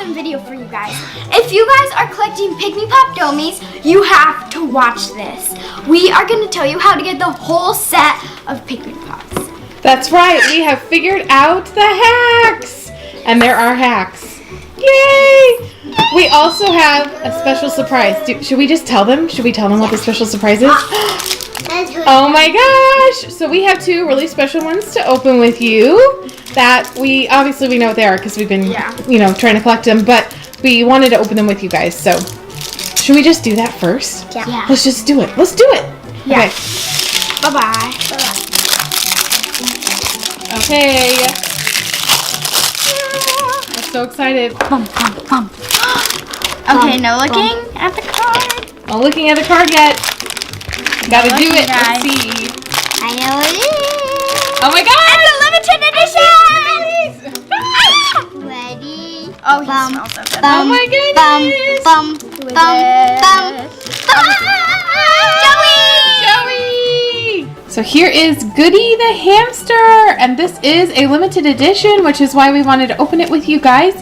awesome video for you guys. If you guys are collecting Pikmi Pop Doughmis, you have to watch this. We are going to tell you how to get the whole set of Pikmi Pops. That's right. We have figured out the hacks. And there are hacks. Yay! We also have a special surprise. Should we just tell them? Should we tell them what the special surprise is? Oh my gosh! So we have two really special ones to open with you that we know what they are because we've been, trying to collect them, but we wanted to open them with you guys. So should we just do that first? Yeah. Let's just do it. Let's do it. Yeah. Okay. Bye-bye. Okay. I'm so excited. Okay, no looking at the card. Not looking at the card yet. Gotta do it. Guys. Let's see. I know it is. Oh my god! It's a limited edition! Ready? Oh, he smells so good. Oh my goodness! Joey! So here is Goody the hamster, and this is a limited edition, which is why we wanted to open it with you guys.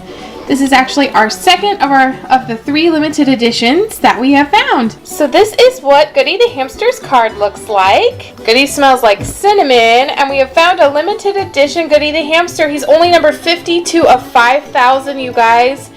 This is actually our second of the 3 limited editions that we have found. So this is what Goody the hamster's card looks like. Goody smells like cinnamon, and we have found a limited edition Goody the hamster. He's only number 52 of 5,000, you guys.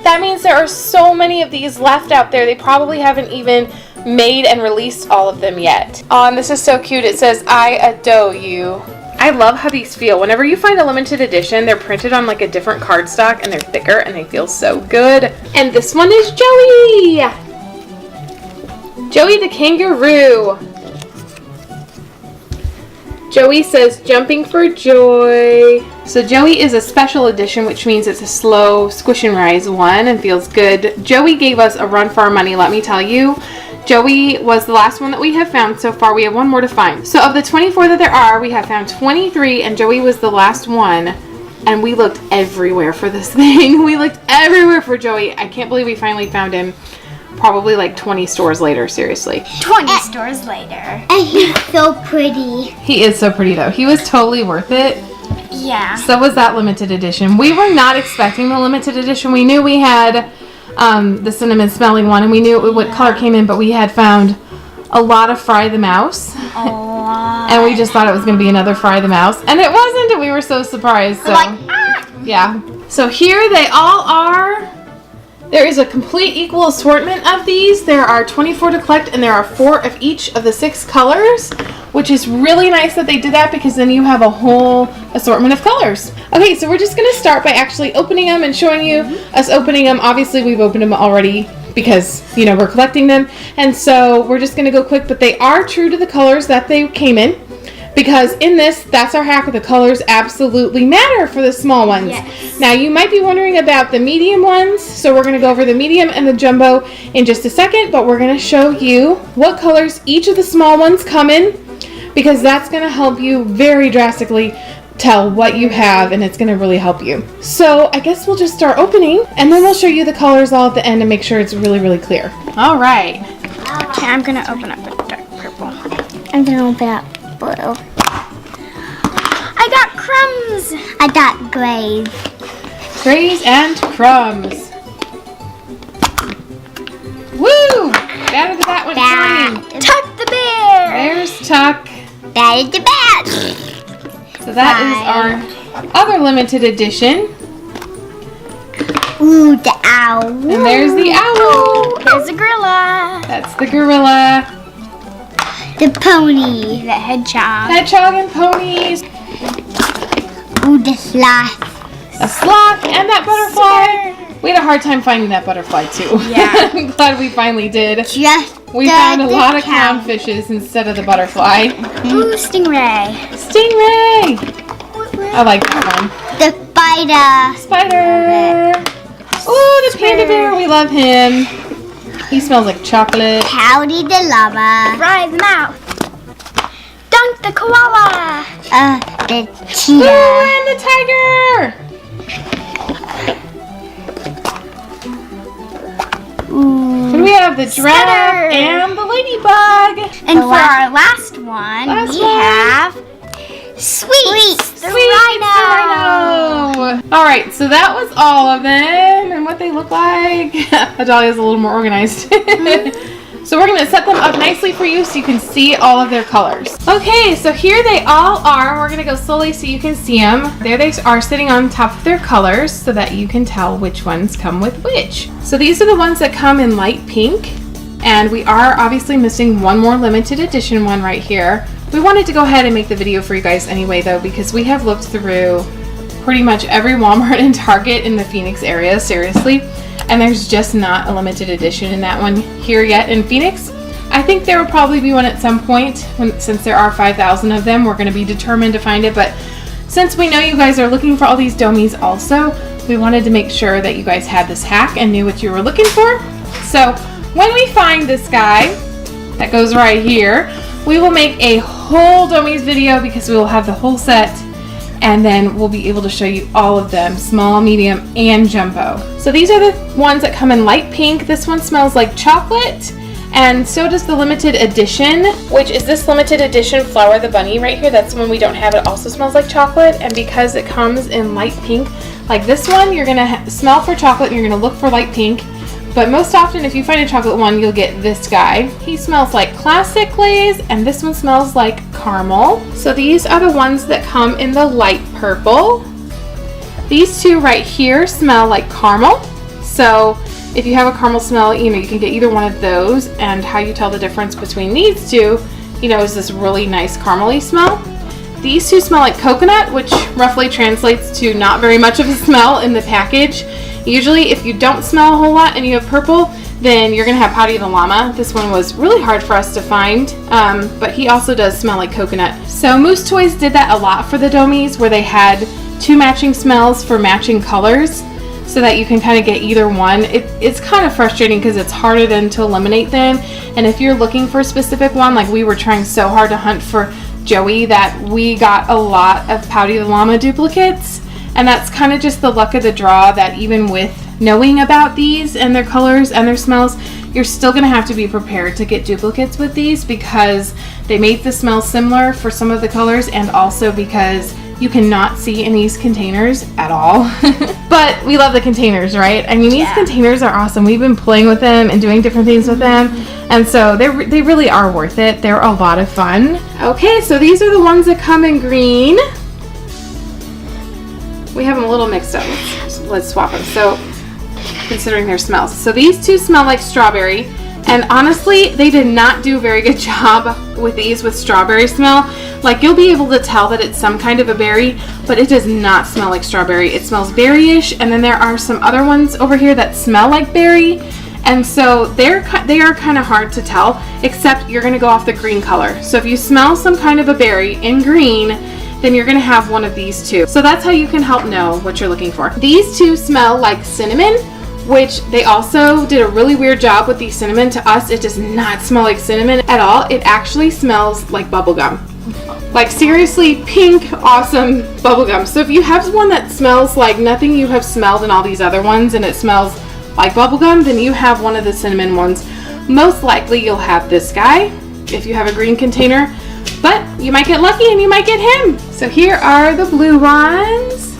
That means there are so many of these left out there. They probably haven't even made and released all of them yet. Oh, and this is so cute. It says, I adore you. I love how these feel. Whenever you find a limited edition, they're printed on like a different cardstock and they're thicker and they feel so good. And this one is Joey! Joey the kangaroo. Joey says, jumping for joy. So Joey is a special edition, which means it's a slow squish and rise one and feels good. Joey gave us a run for our money, let me tell you. Joey was the last one that we have found so far. We have one more to find. So of the 24 that there are, we have found 23, and Joey was the last one. And we looked everywhere for this thing. We looked everywhere for Joey. I can't believe we finally found him. Probably like 20 stores later, seriously. 20 stores later. And he's so pretty. He is so pretty though. He was totally worth it. Yeah. So was that limited edition. We were not expecting the limited edition. We knew we had the cinnamon smelling one, and we knew what color came in, but we had found a lot of Fry the Mouse. And we just thought it was going to be another Fry the Mouse, and it wasn't, and we were so surprised. So yeah. So here they all are. There is a complete equal assortment of these. There are 24 to collect, and there are 4 of each of the 6 colors, which is really nice that they did that because then you have a whole assortment of colors. Okay, so we're just going to start by actually opening them and showing you us opening them. Obviously, we've opened them already because, we're collecting them. And so we're just going to go quick, but they are true to the colors that they came in. Because in this, that's our hack, the colors absolutely matter for the small ones. Yes. Now, you might be wondering about the medium ones, so we're going to go over the medium and the jumbo in just a second, but we're going to show you what colors each of the small ones come in, because that's going to help you very drastically tell what you have, and it's going to really help you. So, I guess we'll just start opening, and then we'll show you the colors all at the end and make sure it's really, really clear. All right. Okay, I'm going to open up the dark purple. I'm going to open up blue. I got crumbs. I got grays. Grays and crumbs. Woo! That is that one shining. Tuck the bear. There's Tuck. That is the best. So that is our other limited edition. Ooh, the owl. And there's the owl. There's a gorilla. That's the gorilla. The pony. The hedgehog. Hedgehog and ponies. Ooh, the sloth. A sloth and that butterfly. We had a hard time finding that butterfly too. Yeah. I'm glad we finally did. We found a lot of clownfishes instead of the butterfly. Ooh, stingray. Stingray. I like that one. The spider. Spider. Ooh, the panda bear. We love him. He smells like chocolate. Howdy the llama. Fry the mouth. Dunk the koala. The Ooh, cheetah. and the tiger. Ooh. And we have the giraffe Scudder. and the ladybug. And for our last one, we have Sweets, the Sweet rhino. Alright, so that was all of them and what they look like. Adalia's a little more organized. So we're going to set them up nicely for you so you can see all of their colors. Okay, so here they all are. We're going to go slowly so you can see them. There they are sitting on top of their colors so that you can tell which ones come with which. So these are the ones that come in light pink. And we are obviously missing one more limited edition one right here. We wanted to go ahead and make the video for you guys anyway though, because we have looked through pretty much every Walmart and Target in the Phoenix area, seriously. And there's just not a limited edition in that one here yet in Phoenix. I think there will probably be one at some point, since there are 5,000 of them. We're going to be determined to find it, but since we know you guys are looking for all these doughmis also, we wanted to make sure that you guys had this hack and knew what you were looking for. So when we find this guy that goes right here, we will make a whole doughmis video because we will have the whole set. And then we'll be able to show you all of them, small, medium, and jumbo. So these are the ones that come in light pink. This one smells like chocolate, and so does the limited edition, which is this limited edition Flower the Bunny right here. That's the one we don't have. It also smells like chocolate, and because it comes in light pink, like this one, you're gonna smell for chocolate and you're gonna look for light pink. But most often, if you find a chocolate one, you'll get this guy. He smells like classic glaze, and this one smells like caramel. So these are the ones that come in the light purple. These two right here smell like caramel. So if you have a caramel smell, you know, you can get either one of those. And how you tell the difference between these two, you know, is this really nice caramely smell. These two smell like coconut, which roughly translates to not very much of a smell in the package. Usually if you don't smell a whole lot and you have purple, then you're going to have Pouty the Llama. This one was really hard for us to find, but he also does smell like coconut. So Moose Toys did that a lot for the doughmis, where they had two matching smells for matching colors so that you can kind of get either one. It's kind of frustrating because it's harder then to eliminate them. And if you're looking for a specific one, like we were trying so hard to hunt for Joey, that we got a lot of Pouty the Llama duplicates. And that's kind of just the luck of the draw, that even with knowing about these and their colors and their smells, you're still going to have to be prepared to get duplicates with these, because they make the smell similar for some of the colors, and also because you cannot see in these containers at all. But we love the containers, right? I mean, these containers are awesome. We've been playing with them and doing different things with them, and so they really are worth it. They're a lot of fun. Okay, so these are the ones that come in green. We have them a little mixed up. Let's swap them. So, considering their smells. So these two smell like strawberry, and honestly, they did not do a very good job with these with strawberry smell. Like, you'll be able to tell that it's some kind of a berry, but it does not smell like strawberry. It smells berry-ish, and then there are some other ones over here that smell like berry, and so they are kind of hard to tell, except you're going to go off the green color. So if you smell some kind of a berry in green, then you're going to have one of these two. So that's how you can help know what you're looking for. These two smell like cinnamon, which they also did a really weird job with the cinnamon. To us, it does not smell like cinnamon at all. It actually smells like bubblegum. Like, seriously, pink, awesome bubblegum. So if you have one that smells like nothing you have smelled in all these other ones, and it smells like bubblegum, then you have one of the cinnamon ones. Most likely you'll have this guy if you have a green container. But you might get lucky and you might get him. So here are the blue ones.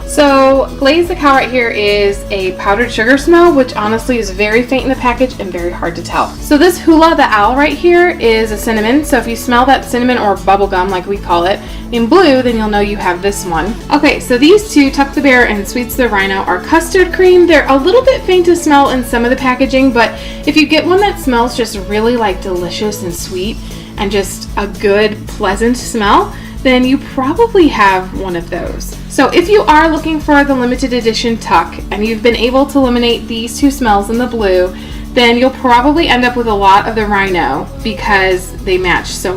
So Glaze the Cow right here is a powdered sugar smell, which honestly is very faint in the package and very hard to tell. So this Hula the Owl right here is a cinnamon. So if you smell that cinnamon or bubblegum like we call it in blue, then you'll know you have this one. Okay, so these two, Tuck the Bear and Sweets the Rhino, are custard cream. They're a little bit faint to smell in some of the packaging, but if you get one that smells just really like delicious and sweet and just a good, pleasant smell, then you probably have one of those. So if you are looking for the limited edition Tuck and you've been able to eliminate these two smells in the blue, then you'll probably end up with a lot of the Rhino because they match so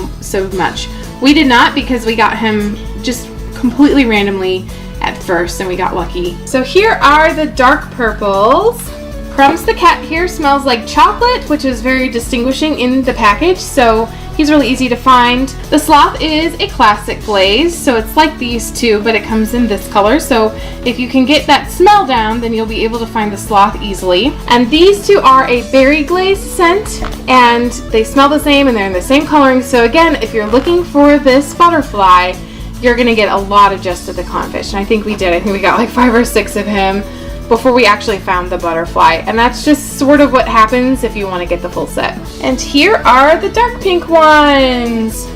much. We did not, because we got him just completely randomly at first and we got lucky. So here are the dark purples. Crumbs the cat here smells like chocolate, which is very distinguishing in the package, so he's really easy to find. The Sloth is a classic glaze, so it's like these two, but it comes in this color. So if you can get that smell down, then you'll be able to find the Sloth easily. And these two are a berry glaze scent, and they smell the same and they're in the same coloring. So again, if you're looking for this butterfly, you're gonna get a lot of just of the clownfish. And I think we did. I think we got like 5 or 6 of him before we actually found the butterfly. And that's just sort of what happens if you want to get the full set. And here are the dark pink ones.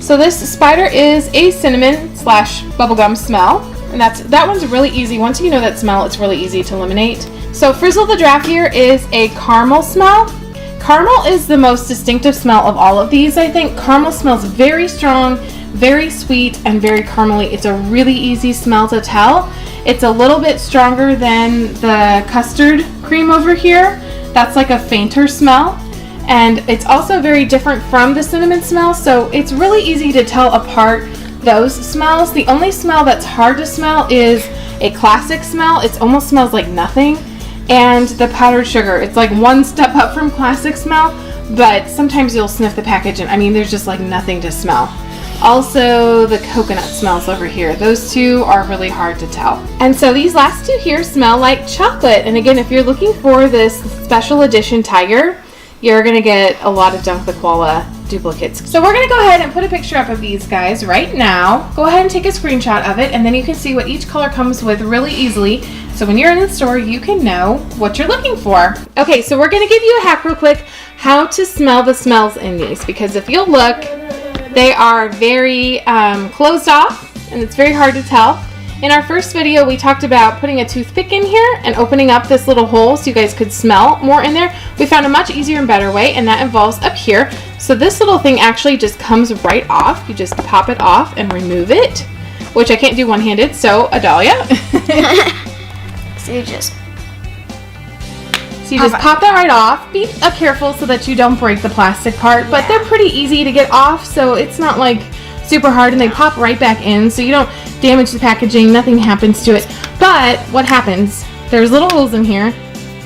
So this spider is a cinnamon / bubblegum smell. And that one's really easy. Once you know that smell, it's really easy to eliminate. So Frizzle the Giraffe here is a caramel smell. Caramel is the most distinctive smell of all of these, I think. Caramel smells very strong, very sweet, and very caramely. It's a really easy smell to tell. It's a little bit stronger than the custard cream over here. That's like a fainter smell. And it's also very different from the cinnamon smell, so it's really easy to tell apart those smells. The only smell that's hard to smell is a classic smell. It almost smells like nothing. And the powdered sugar. It's like one step up from classic smell, but sometimes you'll sniff the package and I mean there's just like nothing to smell. Also, the coconut smells over here. Those two are really hard to tell. And so these last two here smell like chocolate. And again, if you're looking for this special edition tiger, you're gonna get a lot of Dunk the Koala duplicates. So we're gonna go ahead and put a picture up of these guys right now. Go ahead and take a screenshot of it, and then you can see what each color comes with really easily. So when you're in the store, you can know what you're looking for. Okay, so we're gonna give you a hack real quick how to smell the smells in these, because if you'll look, they are very closed off, and it's very hard to tell. In our first video, we talked about putting a toothpick in here and opening up this little hole so you guys could smell more in there. We found a much easier and better way, and that involves up here. So this little thing actually just comes right off. You just pop it off and remove it, which I can't do one-handed, so Adalia. So you just pop that right off. Be careful so that you don't break the plastic part, but they're pretty easy to get off, so it's not like super hard, and they pop right back in, so you don't damage the packaging, nothing happens to it. But what happens, there's little holes in here,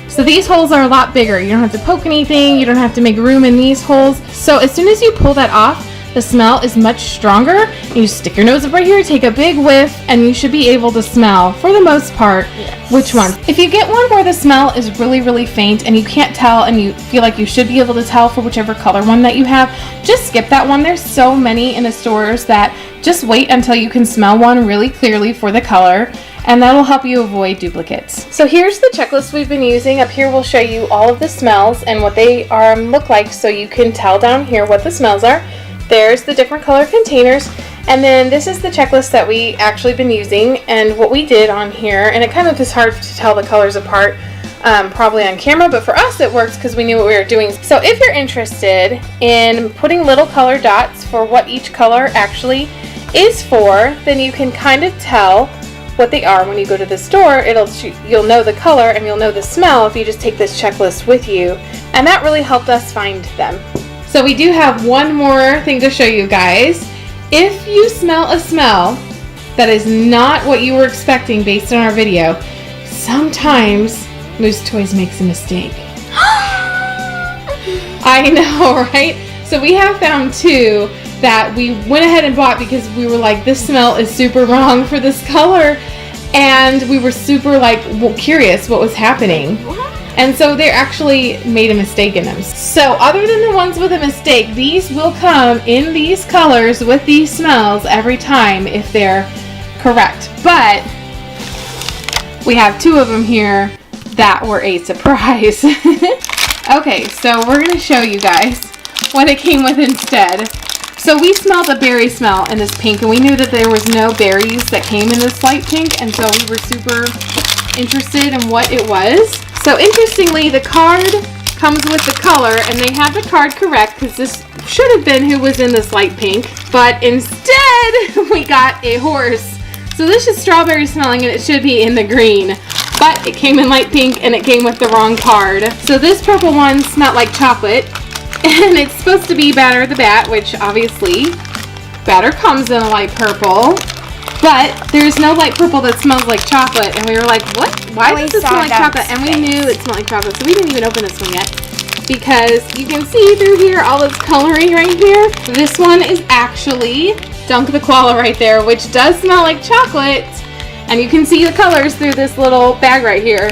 so these holes are a lot bigger. You don't have to poke anything, you don't have to make room in these holes. So as soon as you pull that off, the smell is much stronger. You stick your nose up right here, take a big whiff, and you should be able to smell, for the most part, which one. If you get one where the smell is really, really faint and you can't tell and you feel like you should be able to tell for whichever color one that you have, just skip that one. There's so many in the stores that just wait until you can smell one really clearly for the color, and that'll help you avoid duplicates. So here's the checklist we've been using. Up here we'll show you all of the smells and what they look like, so you can tell down here what the smells are. There's the different color containers, and then this is the checklist that we actually been using and what we did on here. And it kind of is hard to tell the colors apart probably on camera, but for us it works because we knew what we were doing. So if you're interested in putting little color dots for what each color actually is for, then you can kind of tell what they are when you go to the store. You'll know the color and you'll know the smell if you just take this checklist with you, and that really helped us find them. So we do have one more thing to show you guys. If you smell a smell that is not what you were expecting based on our video, sometimes Moose Toys makes a mistake. I know, right? So we have found two that we went ahead and bought because we were like, this smell is super wrong for this color, and we were super curious what was happening. And so they actually made a mistake in them. So other than the ones with a mistake, these will come in these colors with these smells every time if they're correct. But we have two of them here that were a surprise. Okay, so we're going to show you guys what it came with instead. So we smelled a berry smell in this pink, and we knew that there was no berries that came in this light pink, and so we were super interested in what it was. So interestingly, the card comes with the color, and they have the card correct because this should have been who was in this light pink, but instead we got a horse. So this is strawberry smelling, and it should be in the green, but it came in light pink and it came with the wrong card. So this purple one smelled like chocolate, and it's supposed to be Batter the Bat, which obviously Batter comes in a light purple. But there's no light purple that smells like chocolate, and we were like, what? Why does it smell like chocolate? And we knew it smelled like chocolate, so we didn't even open this one yet, because you can see through here all this coloring right here. This one is actually Dunk the Koala right there, which does smell like chocolate, and you can see the colors through this little bag right here,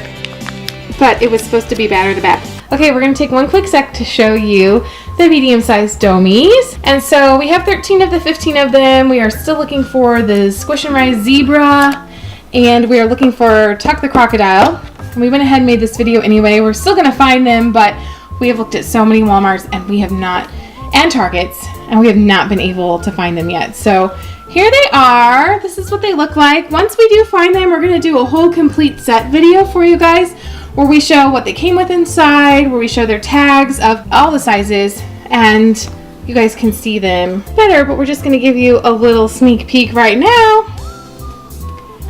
but it was supposed to be Batter the Bat. Okay, we're going to take one quick sec to show you the medium-sized doughmis. And so we have 13 of the 15 of them. We are still looking for the Squish and Rise Zebra, and we are looking for Tuck the Crocodile. And we went ahead and made this video anyway. We're still gonna find them, but we have looked at so many Walmarts and we have not, and Targets, and we have not been able to find them yet. So here they are. This is what they look like. Once we do find them, we're gonna do a whole complete set video for you guys where we show what they came with inside, where we show their tags of all the sizes, and you guys can see them better, but we're just gonna give you a little sneak peek right now.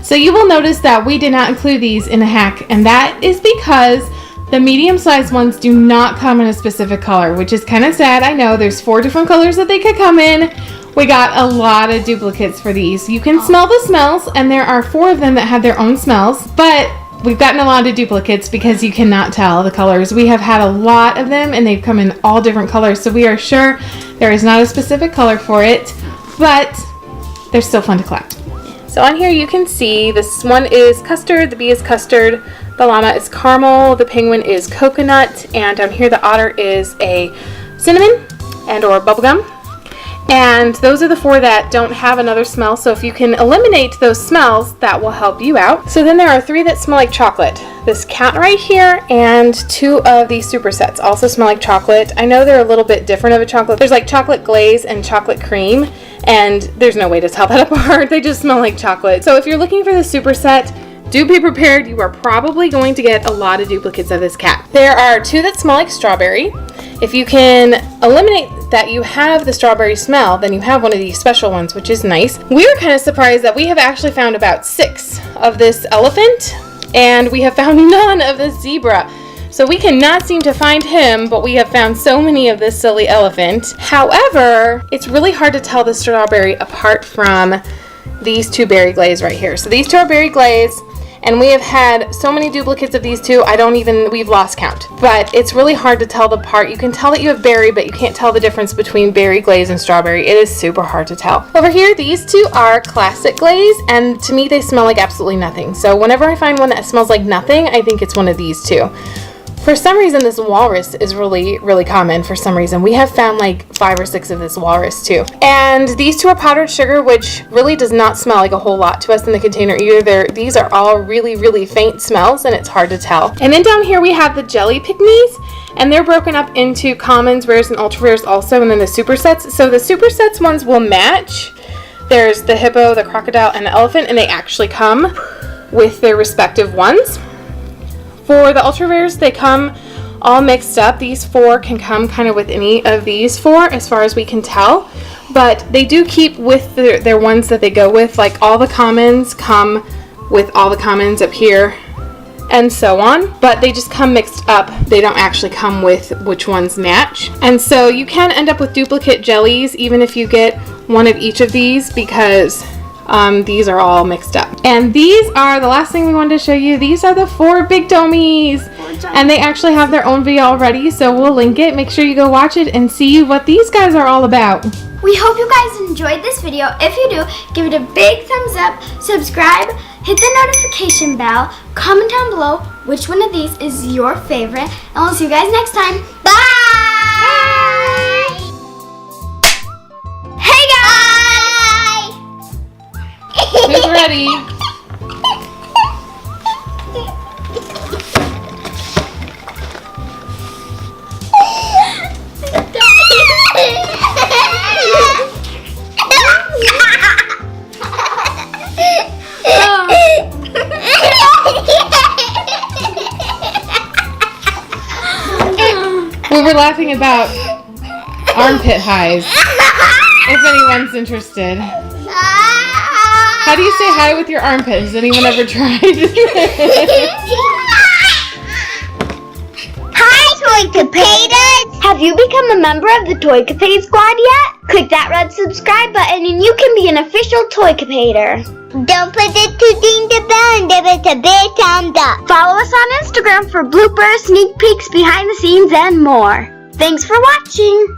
So you will notice that we did not include these in a hack, and that is because the medium-sized ones do not come in a specific color, which is kind of sad. I know there's 4 different colors that they could come in. We got a lot of duplicates for these. You can smell the smells, and there are 4 of them that have their own smells, but we've gotten a lot of duplicates because you cannot tell the colors. We have had a lot of them, and they've come in all different colors, so we are sure there is not a specific color for it, but they're still fun to collect. So on here you can see this one is custard, the bee is custard, the llama is caramel, the penguin is coconut, and down here the otter is a cinnamon and or bubblegum. And those are the 4 that don't have another smell, so if you can eliminate those smells, that will help you out. So then there are 3 that smell like chocolate. This cat right here and 2 of these supersets also smell like chocolate. I know they're a little bit different of a chocolate. There's like chocolate glaze and chocolate cream, and there's no way to tell that apart. They just smell like chocolate. So if you're looking for the superset, do be prepared. You are probably going to get a lot of duplicates of this cat. There are 2 that smell like strawberry. If you can eliminate that you have the strawberry smell, then you have one of these special ones, which is nice. We were kind of surprised that we have actually found about 6 of this elephant, and we have found none of this zebra. So we cannot seem to find him, but we have found so many of this silly elephant. However, it's really hard to tell the strawberry apart from these 2 berry glaze right here. So these 2 are berry glaze, and we have had so many duplicates of these 2, we've lost count. But it's really hard to tell the part. You can tell that you have berry, but you can't tell the difference between berry glaze and strawberry. It is super hard to tell. Over here, these 2 are classic glaze, and to me they smell like absolutely nothing. So whenever I find one that smells like nothing, I think it's one of these 2. For some reason, this walrus is really, really common for some reason. We have found like 5 or 6 of this walrus too. And these 2 are powdered sugar, which really does not smell like a whole lot to us in the container either. These are all really, really faint smells, and it's hard to tell. And then down here we have the jelly Pikmis, and they're broken up into commons, rares, and ultra rares also, and then the supersets. So the supersets ones will match. There's the hippo, the crocodile, and the elephant, and they actually come with their respective ones. For the ultra rares, they come all mixed up. These 4 can come kind of with any of these 4 as far as we can tell, but they do keep with their ones that they go with, like all the commons come with all the commons up here and so on, but they just come mixed up. They don't actually come with which ones match. And so you can end up with duplicate jellies even if you get one of each of these, because these are all mixed up. And these are the last thing we wanted to show you. These are the 4 big doughmis, and they actually have their own video already, so we'll link it. Make sure you go watch it and see what these guys are all about. We hope you guys enjoyed this video. If you do, give it a big thumbs up, subscribe, hit the notification bell, comment down below which one of these is your favorite, and we'll see you guys next time. Bye! Hey guys! Who's ready? We were laughing about armpit highs, if anyone's interested. How do you say hi with your armpit? Has anyone ever tried? Hi, Toy Capades! Have you become a member of the Toy Capades squad yet? Click that red subscribe button and you can be an official Toy Capader. Don't forget to ding the bell and give it a big thumbs up. Follow us on Instagram for bloopers, sneak peeks, behind the scenes, and more. Thanks for watching!